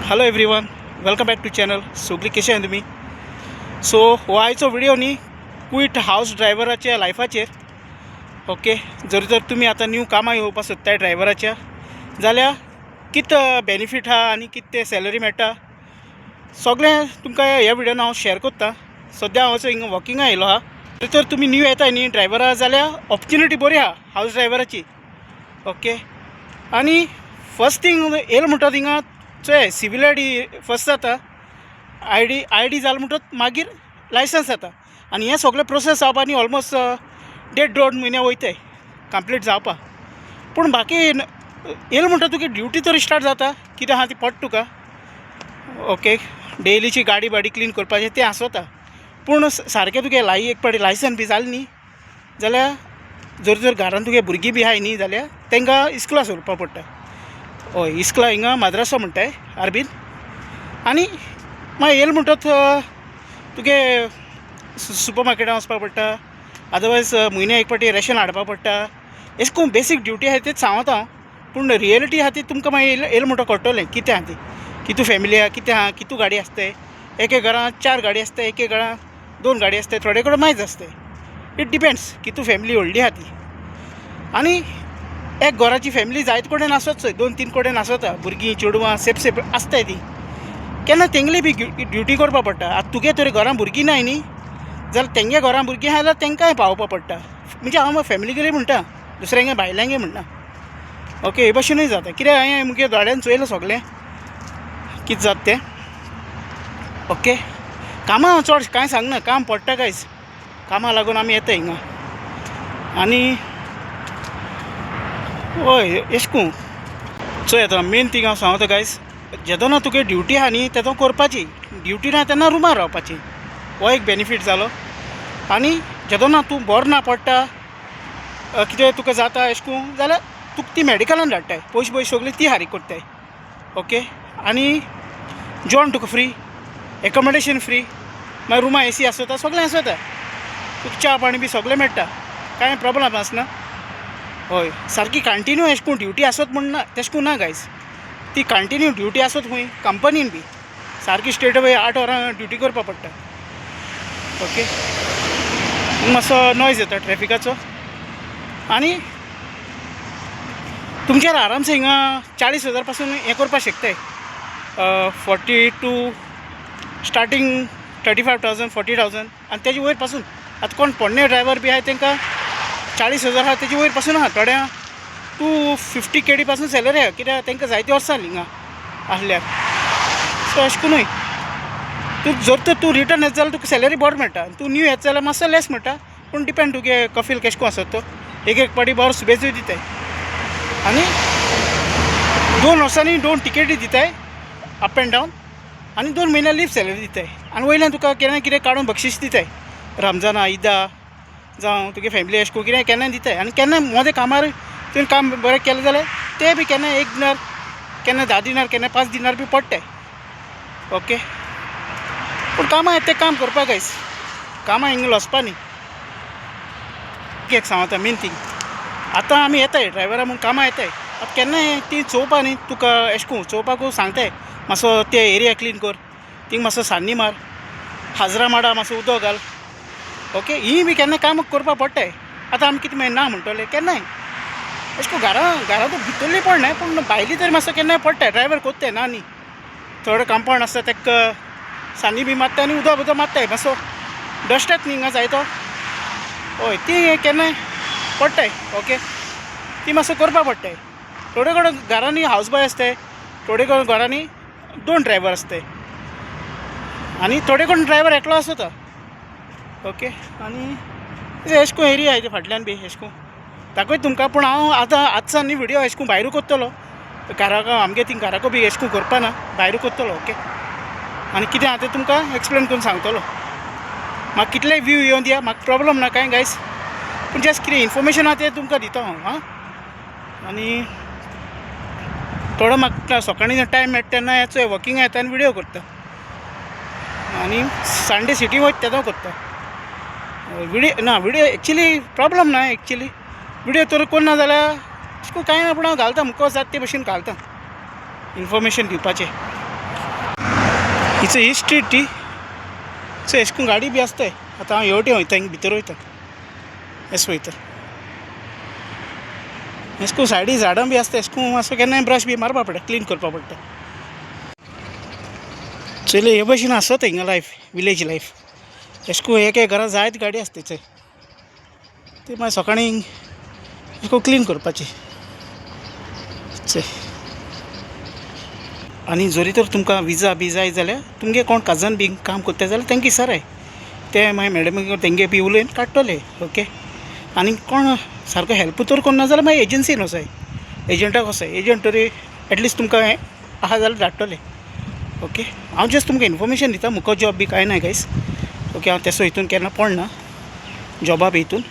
Hello everyone, welcome back to channel. सगळी कशी आहे तुम्ही? सो हो आयचो व्हिडिओ न्ही क्विट हाऊस ड्रायव्हराच्या लायफाचेर. ओके, जर तुम्ही आता न्यू कामां येवपा सोदताय ड्रायव्हराच्या जाल्यार कितें बेनिफीट आहा आनी कितें सॅलरी मेळटा सगळें तुमकां ह्या व्हिडिओन हांव शेअर करता. सद्या हांव असो हिंगा वॉकिंगा येयलो आहा. तर तुम्ही न्यू येताय न्ही ड्रायव्हरा जाल्यार ऑपॉर्च्युनिटी बरी आहा हाऊस ड्रायव्हराची. ओके, आनी फर्स्ट थिंग येयलो म्हणटा थिंगा चोय सिवील आय डी फर्स्ट जाता. आय डी जालो म्हणटच मागीर लायसन्स जाता. आनी हे सगळे प्रोसेस जावपा न्ही ऑलमोस्ट 1.5-2 म्हयने वयताय कंप्लीट जावपा. पूण बाकी येयलो म्हणटा तुका ड्युटी तरी स्टार्ट जाता. कितें आहा ती पडटा तुका. ओके, डेलीची गाडी बाडी क्लीन करपाचें तें आसता. पूण सारकें तुगे एक पाटी लायसन्स बी जालें न्ही जाल्यार जर घरान तुगे भुरगीं बी आहाय न्ही जाल्यार तांकां इस्कुला सोडपा पडटा. हय, इस्कुला हिंगा माद्रासा म्हणटाय आरबीन. आनी मागीर येयलो म्हणटच तुगे सुपर मार्केटान वचपा पडटा. अदरवायज म्हयन्या एक पाटी रेशन हाडपा पडटा. अशें करून बेसीक ड्युटी आहा तेच सांगता हांव. पूण रियलिटी आहा ती तुमकां मागीर येयलो म्हणटा कळटलें कितें आहा ती. कितू फॅमिली आहा, कितें आहा, कितू गाडी आसताय. एक घरान 4 गाडी आसताय, एक घरान 2 गाडी आसताय, थोडे कडेन मायज आसताय. इट डिपेंड्स कितू फॅमिली व्हडली आहा ती. आनी एक घराची फॅमिली जायते कडेन आसत चोय 2-3 कडेन आसता. भुरगीं चेडवां सेप आसताय ती. केन्ना तेंगली बी ड्युटी करपा पडटा. आतां तुगे तरी घरान भुरगीं नाय न्ही जाल्यार तेंगे घरान भुरगीं आहा जाल्यार तेंकांय पावोवपा पडटा. म्हणजे हांव फॅमिलीकूय म्हणटा, दुसऱ्यांगे भायल्यांगे म्हणना. ओके, हे भशेनूय जाता. कित्याक हांवें मुगे दोळ्यान चोयलां सगळें कितें जाता तें. ओके, कामां हांव चड कांय सांगना, काम पडटा गायज. कामां लागून आमी येता हिंगा. आनी हय अशें करून चोय आतां मेन थींग हांव सांगता गायज, जेदोना तुगे ड्युटी आहा न्ही तेदो करपाची. ड्युटी ना तेन्ना रुमार रावपाची. हो एक बेनिफीट जालो. आनी जेदोना तूं बरो ना पडटा कितें तुका जाता अशें करून जाल्यार तुका ती मॅडिकलान धाडटाय. पयशे सगळी ती हारीक करताय. ओके, आनी जेवण तुका फ्री, एकोमोडेशन फ्री, मागीर रुमा AC आसता, सगळें आसता. तुका च्या पाणी बी सगळें मेळटा, कांय प्रॉब्लम आसना. हय, सारकी कंटिन्यू अशें करून ड्युटी आसत म्हण ना, तशें करून ना गायज. ती कंटिन्यू ड्युटी आसत खंय कंपनीन बी सारकी स्ट्रेट अवे 8 वरां ड्युटी करपा पडटा. ओके, मातसो नॉयज येता ट्रॅफिकाचो. आनी तुमचेर आरामसे हिंगा 40,000 पासून हें करपाक शकताय. 40 टू स्टार्टींग 35,000 40,000 आनी तेजे वयर पासून. आतां कोण पोन्ने ड्रायव्हर बी आहाय तांकां 40,000 आहा तेजे वयर पासून आहा. थोड्या 250 KD पासून सॅलरी आहा. कित्याक तांकां जायती वर्सां हिंगा आसल्यार. सो अशें करूनय जर तूं रिटर्न येत जाल्यार तुका सॅलरी बरो मेळटा. तूं न्यू येत जाल्यार मातसो लेस मेळटा. पूण डिपेंड तुगे कफील केश कोन आसत तो. एक पाटी बरो सुबेजूय दिताय. आनी 2 वर्सांनी 2 टिकेटी दिताय अप एंड डावन. आनी 2 म्हयन्या लीव सॅलरी दिताय. आनी वयल्यान तुका केन्ना कितें काडून बक्षीस दिताय. रमजाना, ईदा जावं तुगे फॅमिली अशें करून कितें केन्नाय दिताय. आनी केन्ना मोदें कामार तुवें काम बरें केलें जाल्यार ते बी केन्ना 1 दिनार, केन्ना 10 दिनार, केन्ना 5 दिनार बी पडटाय. ओके, पूण कामां येता तें काम करपा गायज. कामां हिंगा वचपा न्ही. एक सांगता मेन थींग, आतां आमी येताय ड्रायव्हरा म्हूण कामां येताय. आतां केन्नाय ती चोवपा न्ही तुका अशें करून चोवपाकूय सांगताय. मातसो ते एरिया क्लीन कर, थिंग मातसो सान्नी मार, हाजरा माडा, मातसो उदक घाल. ओके, ही बी केन्ना काम करपा पडटाय. आतां आमी कितें मागीर ना म्हणटले केन्नाय अशें करून घरा तूं भितरली पडनाय पूण भायली तरी मातसो केन्नाय पडटाय. ड्रायव्हर कोत्ताय ना न्ही. थोडे कंपाउंड आसता ताका सान्नी बी मारताय आनी उदक मारताय. मातसो डस्ट येता न्ही हिंगा जायतो. हय, ती केन्नाय पडटाय. ओके, ती मातसो करपा पडटाय. थोडे कडेन घरांनी हावज बॉय आसताय, थोडे कडेन घरांनी 2 ड्रायव्हर आसताय. आनी थोडे कडेन ड्रायव्हर एकलो आसता. ओके, आनी अशें करून एरिया आहाय ते फाटल्यान बी अशें करून दाखयता तुमकां. पूण हांव आतां आजसान न्ही व्हिडियो अशें करून भायरूच कोत्तलो. घराको आमगे थिंग घराको बी अशें करून करपा ना, भायरूच कोत्तलो. ओके, आनी कितें आहा तें तुमकां एक्सप्लेन करून सांगतलो. म्हाका कितलेय व्यू येवन दिया, म्हाका प्रॉब्लम ना कांय गायज. पूण जस्ट कितें इन्फॉर्मेशन आहा तें तुमकां दिता हांव. हां, आनी थोडो म्हाका सकाळीं टायम मेळटा तेन्ना चोय वॉकिंगा येता आनी व्हिडियो करता. आनी संडे सिटी वयता तेदो करता व्हिडियो एक्चुली प्रॉब्लम ना. एक्चुली व्हिडियो तर कोन्ना जाल्यार अशें करून कांय ना, पूण हांव घालता मुको जाता ते भशेन घालता इन्फॉर्मेशन दिवपाचें. हिचं ही स्ट्रीट ती सो एश करून गाडी बी आसताय. आतां हांव हेवटेन वयता हिंग भितर वयता एस वयता एश करून सायडीक झाडां बी आसता. एश करून मातसो केन्नाय ब्रश बी मारपा पडटा, क्लीन करपा पडटा. चले हे भशेन आसता हिंगा लायफ, विलेज लायफ. एश करून एक घरां जायत गाडी आसता थंय. ती मागीर सकाळीं एश करून क्लीन करपाची. आनी जरी तर तुमकां विजा बी जाय जाल्यार तुमगे कोण काजन बी काम करता जाल्यार तेंका विचाराय, ते मागीर मॅडमी तेंगे बी उलयन काडटले. ओके. आनी कोण सारको हेल्प तर कोण ना जाल्यार मागीर एजन्सीन वचाय, एजंटाक वचाय. एजंट तरी एटलिस्ट तुमकां हें आहा जाल्यार धाडटले. ओके. हांव जस्ट तुमकां इन्फॉर्मेशन दिता, मुको जॉब बी कांय ना गायस. ओके. हांव तेसो हितून केन्ना पडना जॉबा बी हितून.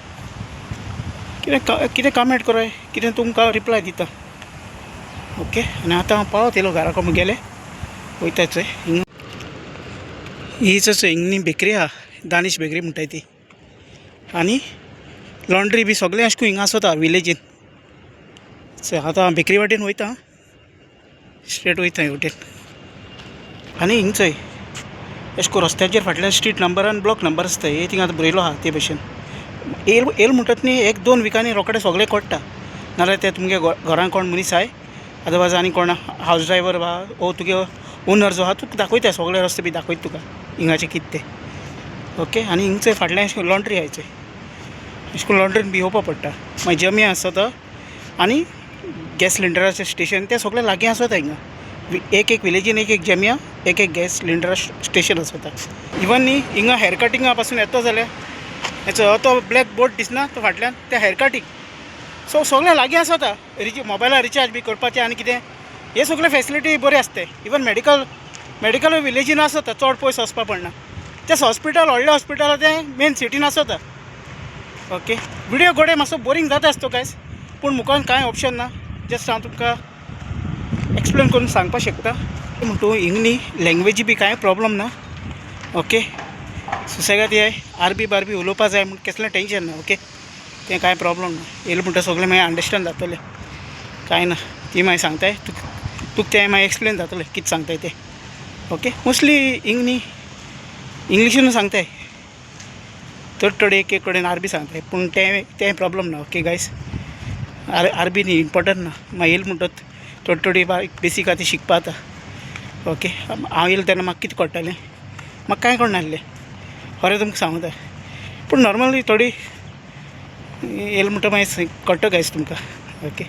कितें कमेंट कराय, कितें तुमकां रिप्लाय दिता. ओके. आनी आतां हांव पावत येयलो घरा कडेन गेले वयताच. हीच हिंगनी बेकरी आहा, दानीश बेकरी म्हणटाय ती. आनी लॉन्ड्री बी सगळें अशें करून हिंगा आसता विलेजीन. आतां हांव बेकरी वाटेन वयता, स्ट्रेट वयता हेवटेन. आनी हिंग चोय अशें करून रस्त्याचेर फाटल्यान स्ट्रीट नंबर आनी ब्लॉक नंबर आसता, हे थिंगा आतां बरयलो आहा ते भशेन. येल म्हणटात न्ही 1-2 विकांनी रोखडें सगळें कळटा. नाल्यार ते तुमगे घरान कोण मनीस आहाय, अदरवायज आनी कोण हावज ड्रायवर आहा ओ तुगे ओनर जो आहा तुका दाखयता, सगळे रस्ते बी दाखयता तुका हिंगाचे कितें ते. ओके. आनी हिंग चोय फाटल्यान अशें लॉन्ड्री आहाय चोय, अशें करून लॉन्ड्रीन बी येवपा पडटा. मागीर जमिया आसता आनी गॅस सिलिंडराचें स्टेशन तें सगळें लागीं आसता हिंगा. एक विलेजीन एक जमिया, एक गॅस सिलिंडरा स्टेशन आसता. इवन न्ही हिंगा हेअर कटिंगा पासून येता जाल्यार हेचो तो ब्लॅक बोर्ड दिसना तो फाटल्यान, त्या हेअर कटींग सो सगळें लागीं आसता. मोबायलार रिचार्ज बी करपाचें आनी कितें हे सगळे फेसिलिटी बरी आसताय. इवन मेडिकल विलेजीन आसता, चड पयस वचपा पडना. तें हॉस्पिटल व्हडलें हॉस्पिटल तें मेन सिटीन आसता. ओके. व्हिडियो गोडे मातसो बोरींग जाता आसतो गायस, पूण मुखार कांय ऑप्शन ना. जस्ट हांव तुमकां एक्सप्लेन करून सांगपाक शकता. म्हणटू हिंग न्ही लँग्वेजी बी कांय प्रॉब्लम ना. ओके. सुसेगाद ये आरबी बारबी उलोवपा जाय म्हूण कसलें टेंशन ना. ओके. तें कांय प्रॉब्लम ना. येयलें म्हणटा सगळें मागीर अंडरस्टँड जातलें, कांय ना. ती मागीर सांगताय तुका तें मागीर एक्सप्लेन जातलें कितें सांगताय तें. ओके. मोस्टली हिंग न्ही इंग्लिशीन सांगताय, थोडे एक कडेन आरबी सांगताय, पूण तें प्रॉब्लम ना. Okay guys. आरबी न्ही इम्पॉर्टंट ना. मागीर येयलें म्हणटा थोडी बेसीक आतां शिकपा जाता. ओके. हांव येयलें तेन्ना म्हाका कितें कळटालें, म्हाका कांय कळनासलें, खरें तुमकां सांगता. पूण नॉर्मली थोडी येयलें म्हणटा मागीर कळटा गायस तुमकां. ओके.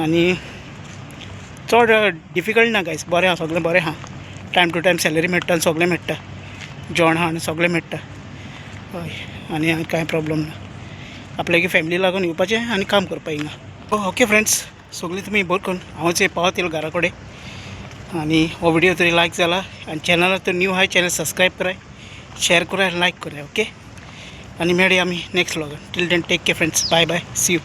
आनी चड डिफिकल्ट ना गायस, बरें आहा सगळें बरें आहा. टायम टू टायम सॅलरी मेळटा आनी सगळें मेळटा, जेवण आहा आनी सगळें मेळटा. हय. आनी कांय प्रॉब्लम ना. आपल्यागे फॅमिली लागून येवपाचें आनी काम करपा हिंगा. ओके फ्रेंड्स, सगळीं तुमी बरें करून हांवच पावत येयलो घरा कडेन. आनी हो व्हिडियो तरी लायक जाला आनी चॅनलार तर न्यू आहाय चॅनल सबस्क्रायब कराय, शेअर कराय, लायक कराय. ओके. आनी मेळया आमी नेक्स्ट व्लॉगान. Till then take care friends. Bye bye. See you.